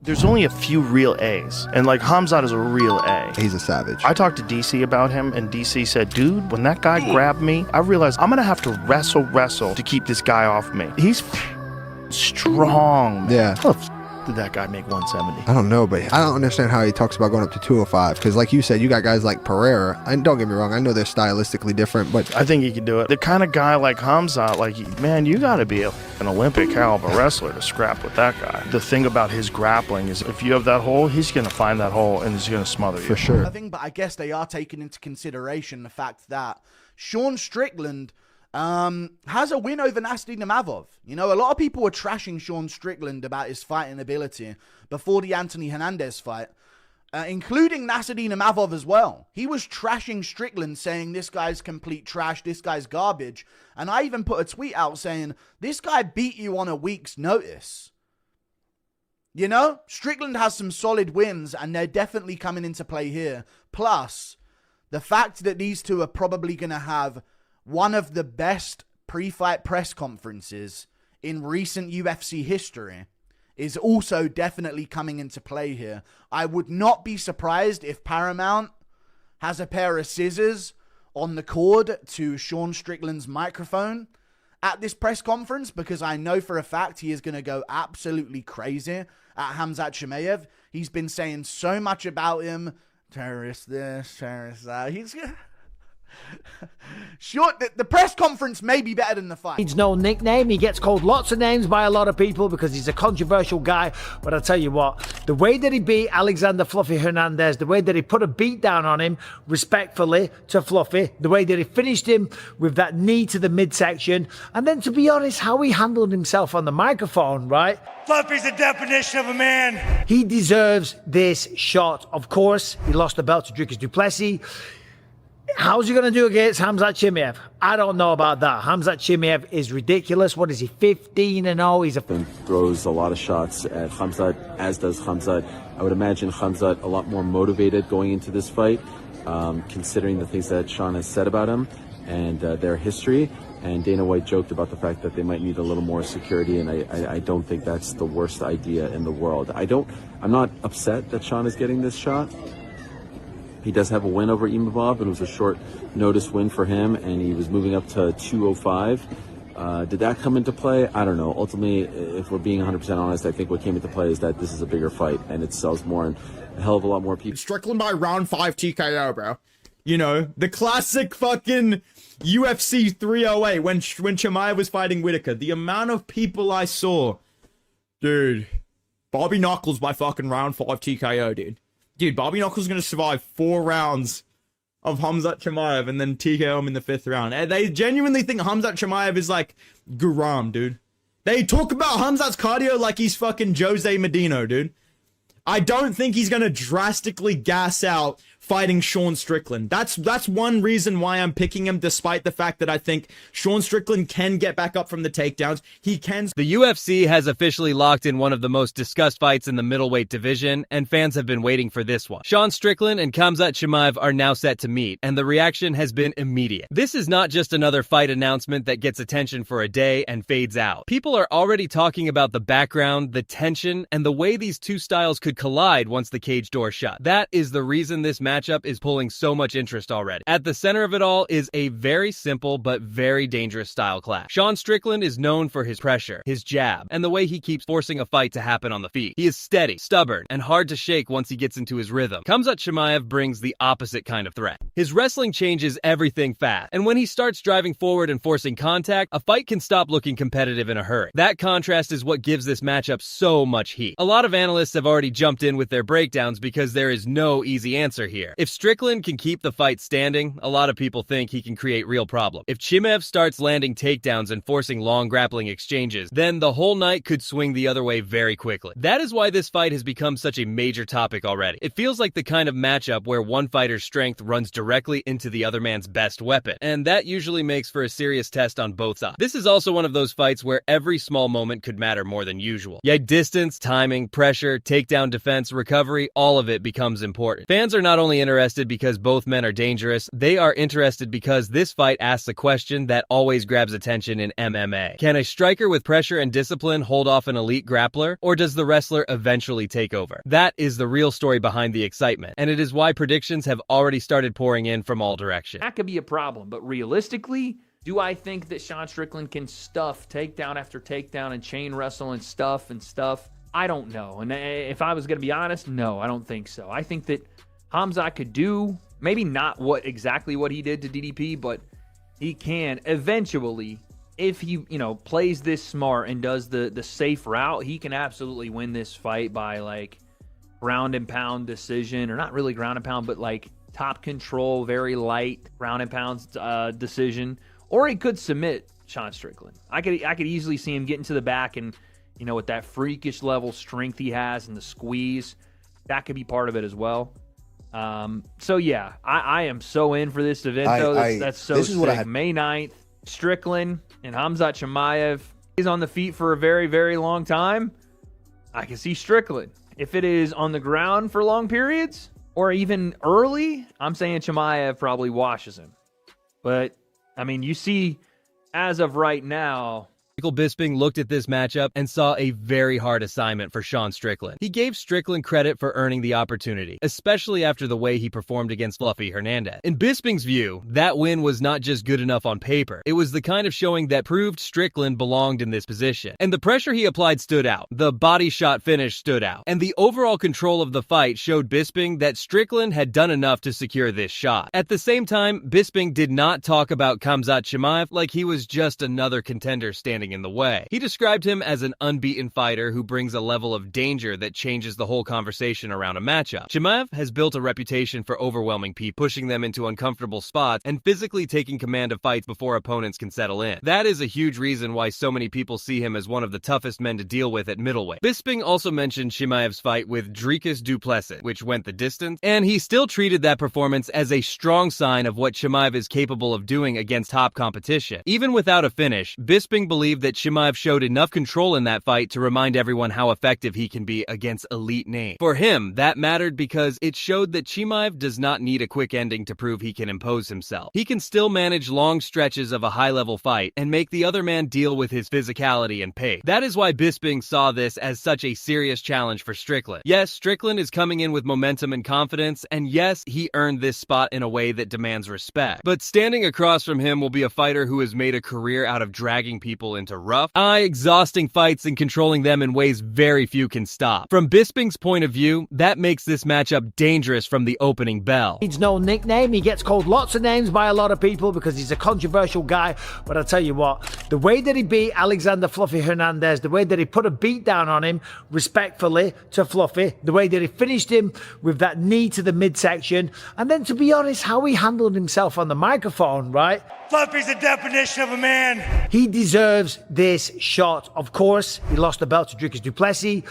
There's only a few real A's, and like Khamzat is a real A. He's a savage. I talked to DC about him, and DC said, dude, when that guy grabbed me, I realized I'm gonna have to wrestle to keep this guy off me. He's strong, man. Yeah. How the did that guy make 170? I don't know, but I don't understand how he talks about going up to 205, because like you said, you got guys like Pereira, and don't get me wrong, I know they're stylistically different, but I think he can do it. The kind of guy like Khamzat, like, man, you gotta be an Olympic caliber wrestler to scrap with that guy. The thing about his grappling is if you have that hole, he's gonna find that hole and he's gonna smother you. For sure. But I guess they are taking into consideration the fact that Sean Strickland has a win over Nasty Namavov. You know, a lot of people were trashing Sean Strickland about his fighting ability before the Anthony Hernandez fight, including Nasty Namavov as well. He was trashing Strickland, saying this guy's complete trash, this guy's garbage. And I even put a tweet out saying, this guy beat you on a week's notice. You know, Strickland has some solid wins, and they're definitely coming into play here. Plus, the fact that these two are probably going to have one of the best pre-fight press conferences in recent UFC history is also definitely coming into play here. I would not be surprised if Paramount has a pair of scissors on the cord to Sean Strickland's microphone at this press conference, because I know for a fact he is going to go absolutely crazy at Khamzat Chimaev. He's been saying so much about him. Terrorist this, terrorist that. He's going to... Sure, the press conference may be better than the fight. He's no nickname. He gets called lots of names by a lot of people because he's a controversial guy. But I tell you what, the way that he beat Alexander Fluffy Hernandez, the way that he put a beat down on him respectfully to Fluffy, the way that he finished him with that knee to the midsection, and then to be honest, how he handled himself on the microphone, right? Fluffy's the definition of a man. He deserves this shot. Of course, he lost the belt to Dricus du Plessis. How's he going to do against Khamzat Chimaev? I don't know about that. Khamzat Chimaev is ridiculous. What is he, 15-0? He's throws a lot of shots at Khamzat, as does Khamzat. I would imagine Khamzat a lot more motivated going into this fight, considering the things that Sean has said about him and their history. And Dana White joked about the fact that they might need a little more security, and I don't think that's the worst idea in the world. I'm not upset that Sean is getting this shot. He does have a win over Imavov. It was a short notice win for him, and he was moving up to 205. Did that come into play? I don't know. Ultimately, if we're being 100% honest, I think what came into play is that this is a bigger fight, and it sells more, and a hell of a lot more people. Strickland by round 5 TKO, bro. You know, the classic fucking UFC 308 when Chimaev was fighting Whitaker. The amount of people I saw. Dude, Bobby Knuckles by fucking round 5 TKO, dude. Dude, Bobby Knuckles is going to survive 4 rounds of Khamzat Chimaev and then TKO him in the 5th round. And they genuinely think Khamzat Chimaev is like Guram, dude. They talk about Khamzat's cardio like he's fucking Jose Medino, dude. I don't think he's going to drastically gas out fighting Sean Strickland. That's one reason why I'm picking him, despite the fact that I think Sean Strickland can get back up from the takedowns. He can. The UFC has officially locked in one of the most discussed fights in the middleweight division, and fans have been waiting for this one. Sean Strickland and Khamzat Chimaev are now set to meet, and the reaction has been immediate. This is not just another fight announcement that gets attention for a day and fades out. People are already talking about the background, the tension, and the way these two styles could collide once the cage door shut. That is the reason this matchup is pulling so much interest already. At the center of it all is a very simple but very dangerous style clash. Sean Strickland is known for his pressure, his jab, and the way he keeps forcing a fight to happen on the feet. He is steady, stubborn, and hard to shake once he gets into his rhythm. Khamzat Chimaev brings the opposite kind of threat. His wrestling changes everything fast, and when he starts driving forward and forcing contact, a fight can stop looking competitive in a hurry. That contrast is what gives this matchup so much heat. A lot of analysts have already jumped in with their breakdowns because there is no easy answer here. If Strickland can keep the fight standing, a lot of people think he can create real problems. If Chimaev starts landing takedowns and forcing long grappling exchanges, then the whole night could swing the other way very quickly. That is why this fight has become such a major topic already. It feels like the kind of matchup where one fighter's strength runs directly into the other man's best weapon, and that usually makes for a serious test on both sides. This is also one of those fights where every small moment could matter more than usual. Yet distance, timing, pressure, takedown defense, recovery, all of it becomes important. Fans are not only only interested because both men are dangerous, they are interested because this fight asks a question that always grabs attention in MMA. Can a striker with pressure and discipline hold off an elite grappler, or does the wrestler eventually take over? That is the real story behind the excitement, and it is why predictions have already started pouring in from all directions. That could be a problem, but realistically, do I think that Sean Strickland can stuff takedown after takedown and chain wrestle and stuff? I don't know. And if I was going to be honest, no, I don't think so. I think that Khamzat could do, maybe not exactly what he did to DDP, but he can eventually, if he, plays this smart and does the safe route, he can absolutely win this fight by like ground and pound decision, or not really ground and pound, but like top control, very light ground and pound decision. Or he could submit Sean Strickland. I could easily see him getting to the back and, with that freakish level strength he has and the squeeze, that could be part of it as well. So yeah, I am so in for this event though. That's so sick. May 9th, Strickland and Khamzat Chimaev. He's on the feet for a very, very long time. I can see Strickland. If it is on the ground for long periods or even early, I'm saying Chimaev probably washes him. But I mean, you see, as of right now, Michael Bisping looked at this matchup and saw a very hard assignment for Sean Strickland. He gave Strickland credit for earning the opportunity, especially after the way he performed against Fluffy Hernandez. In Bisping's view, that win was not just good enough on paper. It was the kind of showing that proved Strickland belonged in this position. And the pressure he applied stood out. The body shot finish stood out. And the overall control of the fight showed Bisping that Strickland had done enough to secure this shot. At the same time, Bisping did not talk about Khamzat Chimaev like he was just another contender standing in the way. He described him as an unbeaten fighter who brings a level of danger that changes the whole conversation around a matchup. Chimaev has built a reputation for overwhelming people, pushing them into uncomfortable spots, and physically taking command of fights before opponents can settle in. That is a huge reason why so many people see him as one of the toughest men to deal with at middleweight. Bisping also mentioned Chimaev's fight with Dricus du Plessis, which went the distance, and he still treated that performance as a strong sign of what Chimaev is capable of doing against top competition. Even without a finish, Bisping believed that Chimaev showed enough control in that fight to remind everyone how effective he can be against elite names. For him, that mattered because it showed that Chimaev does not need a quick ending to prove he can impose himself. He can still manage long stretches of a high-level fight and make the other man deal with his physicality and pace. That is why Bisping saw this as such a serious challenge for Strickland. Yes, Strickland is coming in with momentum and confidence, and yes, he earned this spot in a way that demands respect. But standing across from him will be a fighter who has made a career out of dragging people into rough, exhausting fights and controlling them in ways very few can stop. From Bisping's point of view, that makes this matchup dangerous from the opening bell. Needs no nickname. He gets called lots of names by a lot of people because he's a controversial guy. But I'll tell you what, the way that he beat Alexander Fluffy Hernandez, the way that he put a beat down on him respectfully to Fluffy, the way that he finished him with that knee to the midsection, and then to be honest, how he handled himself on the microphone, right? Fluffy's the definition of a man. He deserves this shot. Of course, he lost the belt to Dricus du Plessis.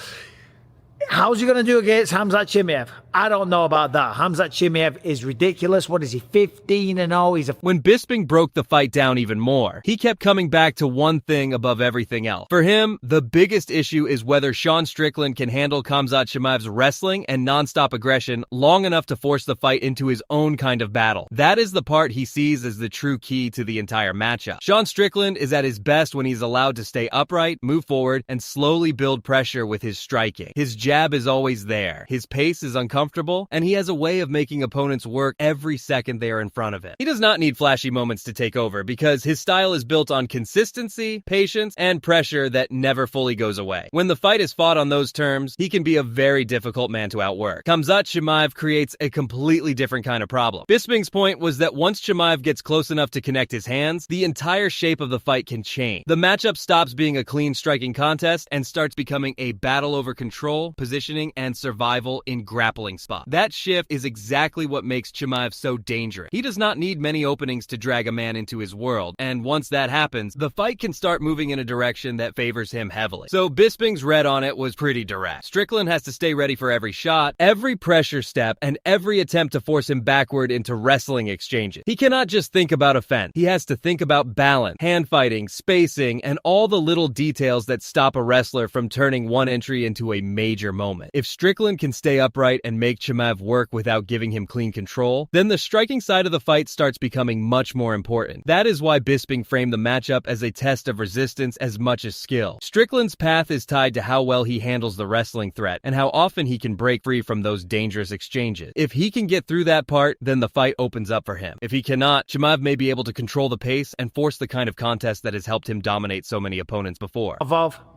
How's he going to do against Khamzat Chimaev? I don't know about that. Khamzat Chimaev is ridiculous. What is he, 15-0? When Bisping broke the fight down even more, he kept coming back to one thing above everything else. For him, the biggest issue is whether Sean Strickland can handle Khamzat Chimaev's wrestling and nonstop aggression long enough to force the fight into his own kind of battle. That is the part he sees as the true key to the entire matchup. Sean Strickland is at his best when he's allowed to stay upright, move forward, and slowly build pressure with his striking. His jab is always there. His pace is uncomfortable, and he has a way of making opponents work every second they are in front of him. He does not need flashy moments to take over because his style is built on consistency, patience, and pressure that never fully goes away. When the fight is fought on those terms, he can be a very difficult man to outwork. Khamzat Chimaev creates a completely different kind of problem. Bisping's point was that once Chimaev gets close enough to connect his hands, the entire shape of the fight can change. The matchup stops being a clean striking contest and starts becoming a battle over control, positioning, and survival in grappling spot. That shift is exactly what makes Chimaev so dangerous. He does not need many openings to drag a man into his world, and once that happens, the fight can start moving in a direction that favors him heavily. So Bisping's read on it was pretty direct. Strickland has to stay ready for every shot, every pressure step, and every attempt to force him backward into wrestling exchanges. He cannot just think about a fence. He has to think about balance, hand fighting, spacing, and all the little details that stop a wrestler from turning one entry into a major moment. If Strickland can stay upright and make Chimaev work without giving him clean control, then the striking side of the fight starts becoming much more important. That is why Bisping framed the matchup as a test of resistance as much as skill. Strickland's path is tied to how well he handles the wrestling threat and how often he can break free from those dangerous exchanges. If he can get through that part, then the fight opens up for him. If he cannot, Chimaev may be able to control the pace and force the kind of contest that has helped him dominate so many opponents before.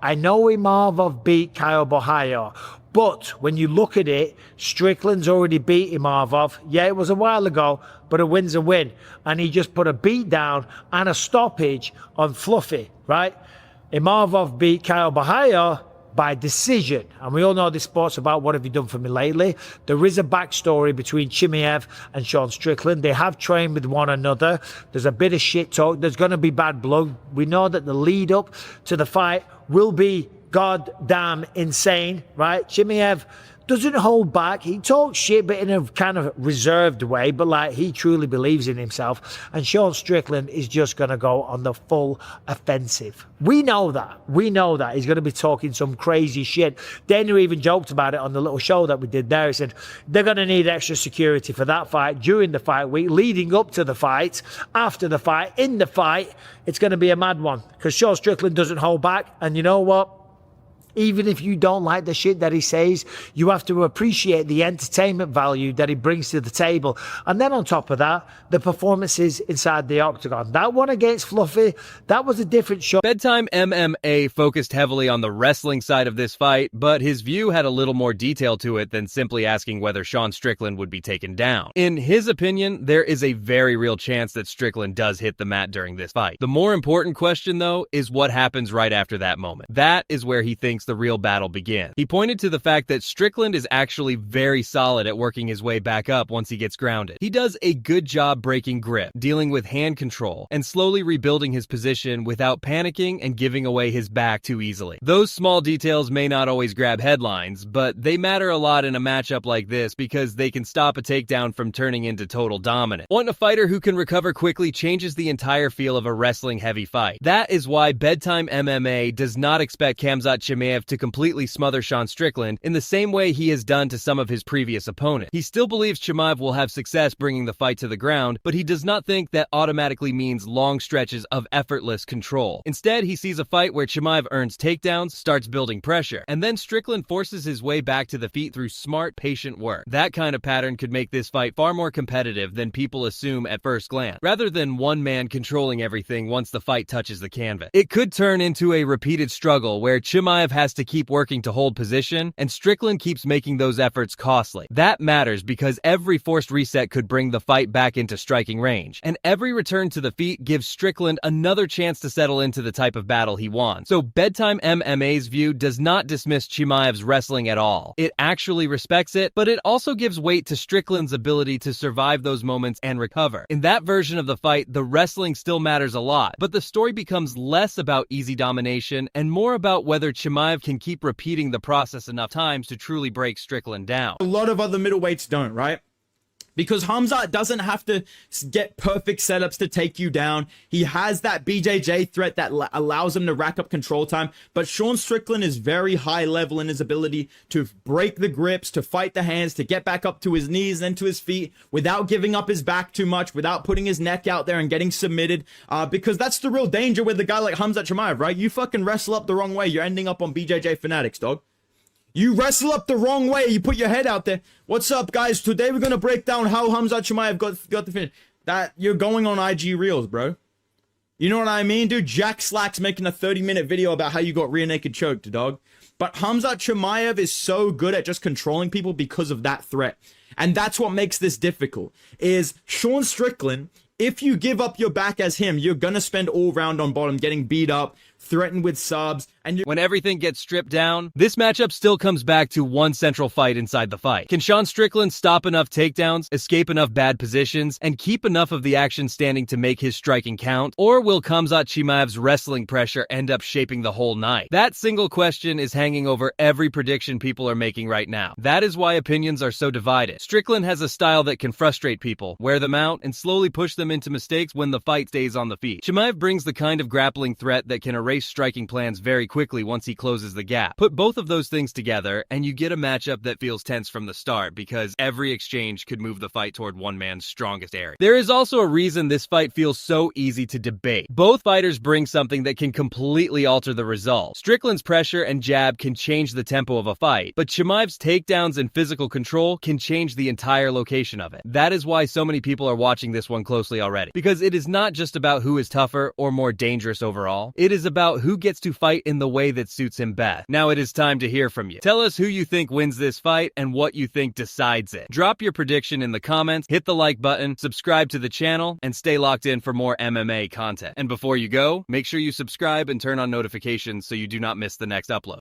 I know Imavov beat Kyle Bohaya, but when you look at it, Strickland's already beat Imavov. Yeah, it was a while ago, but a win's a win. And he just put a beat down and a stoppage on Fluffy, right? Imavov beat Kyle Bohaya by decision. And we all know this sport's about what have you done for me lately. There is a backstory between Chimaev and Sean Strickland. They have trained with one another. There's a bit of shit talk. There's going to be bad blood. We know that the lead up to the fight will be goddamn insane, right? Chimaev doesn't hold back. He talks shit, but in a kind of reserved way, but like he truly believes in himself. And Sean Strickland is just going to go on the full offensive. We know that. We know that. He's going to be talking some crazy shit. Dana even joked about it on the little show that we did there. He said they're going to need extra security for that fight during the fight week, leading up to the fight, after the fight, in the fight. It's going to be a mad one because Sean Strickland doesn't hold back. And you know what? Even if you don't like the shit that he says, you have to appreciate the entertainment value that he brings to the table. And then on top of that, the performances inside the octagon. That one against Fluffy, that was a different show. Bedtime MMA focused heavily on the wrestling side of this fight, but his view had a little more detail to it than simply asking whether Sean Strickland would be taken down. In his opinion, there is a very real chance that Strickland does hit the mat during this fight. The more important question, though, is what happens right after that moment. That is where he thinks the real battle begins. He pointed to the fact that Strickland is actually very solid at working his way back up once he gets grounded. He does a good job breaking grip, dealing with hand control, and slowly rebuilding his position without panicking and giving away his back too easily. Those small details may not always grab headlines, but they matter a lot in a matchup like this because they can stop a takedown from turning into total dominance. Wanting a fighter who can recover quickly changes the entire feel of a wrestling heavy fight. That is why Bedtime MMA does not expect Khamzat Chimaev to completely smother Sean Strickland in the same way he has done to some of his previous opponents. He still believes Chimaev will have success bringing the fight to the ground, but he does not think that automatically means long stretches of effortless control. Instead, he sees a fight where Chimaev earns takedowns, starts building pressure, and then Strickland forces his way back to the feet through smart, patient work. That kind of pattern could make this fight far more competitive than people assume at first glance, rather than one man controlling everything once the fight touches the canvas. It could turn into a repeated struggle where Chimaev has to keep working to hold position, and Strickland keeps making those efforts costly. That matters because every forced reset could bring the fight back into striking range, and every return to the feet gives Strickland another chance to settle into the type of battle he wants. So Bedtime MMA's view does not dismiss Chimaev's wrestling at all. It actually respects it, but it also gives weight to Strickland's ability to survive those moments and recover. In that version of the fight, the wrestling still matters a lot, but the story becomes less about easy domination and more about whether Chimaev can keep repeating the process enough times to truly break Strickland down. A lot of other middleweights don't, right? Because Khamzat doesn't have to get perfect setups to take you down. He has that BJJ threat that allows him to rack up control time. But Sean Strickland is very high level in his ability to break the grips, to fight the hands, to get back up to his knees and to his feet without giving up his back too much, without putting his neck out there and getting submitted. Because that's the real danger with a guy like Khamzat Chimaev, right? You fucking wrestle up the wrong way, you're ending up on BJJ Fanatics, dog. You wrestle up the wrong way. You put your head out there. What's up, guys? Today we're going to break down how Khamzat Chimaev got the finish. That you're going on IG Reels, bro. You know what I mean, dude? Jack Slack's making a 30-minute video about how you got rear naked choked, dog. But Khamzat Chimaev is so good at just controlling people because of that threat. And that's what makes this difficult. Is Sean Strickland, if you give up your back as him, you're going to spend all round on bottom getting beat up, threatened with subs, and when everything gets stripped down, this matchup still comes back to one central fight inside the fight. Can Sean Strickland stop enough takedowns, escape enough bad positions, and keep enough of the action standing to make his striking count? Or will Khamzat Chimaev's wrestling pressure end up shaping the whole night? That single question is hanging over every prediction people are making right now. That is why opinions are so divided. Strickland has a style that can frustrate people, wear them out, and slowly push them into mistakes when the fight stays on the feet. Chimaev brings the kind of grappling threat that can erase striking plans very quickly. quickly once he closes the gap. Put both of those things together, and you get a matchup that feels tense from the start because every exchange could move the fight toward one man's strongest area. There is also a reason this fight feels so easy to debate. Both fighters bring something that can completely alter the result. Strickland's pressure and jab can change the tempo of a fight, but Chimaev's takedowns and physical control can change the entire location of it. That is why so many people are watching this one closely already, because it is not just about who is tougher or more dangerous overall. It is about who gets to fight in the way that suits him best. Now it is time to hear from you. Tell us who you think wins this fight and what you think decides it. Drop your prediction in the comments, hit the like button, subscribe to the channel, and stay locked in for more MMA content. And before you go, make sure you subscribe and turn on notifications so you do not miss the next upload.